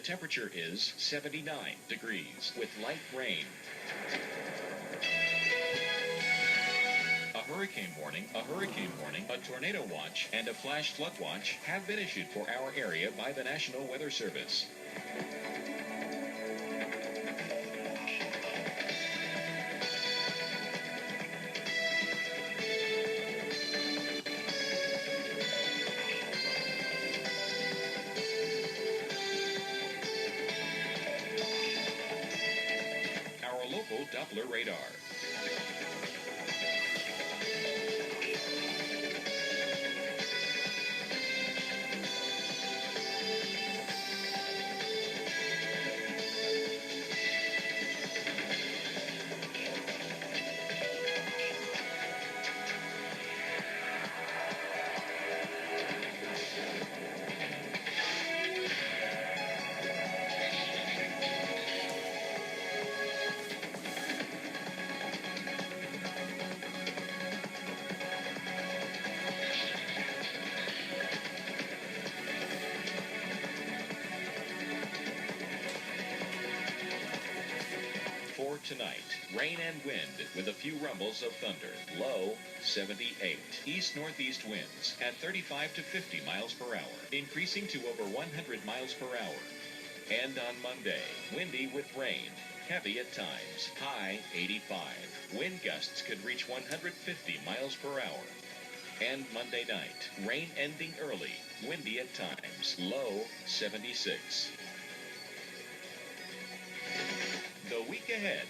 temperature is 79 degrees with light rain. A hurricane warning, a tornado watch, and a flash flood watch have been issued for our area by the National Weather Service. Our local Doppler radar. For tonight, rain and wind with a few rumbles of thunder. Low 78. East-northeast winds at 35 to 50 miles per hour, increasing to over 100 miles per hour. And on Monday, windy with rain, heavy at times, high 85. Wind gusts could reach 150 miles per hour. And Monday night, rain ending early, windy at times, low 76. The week ahead.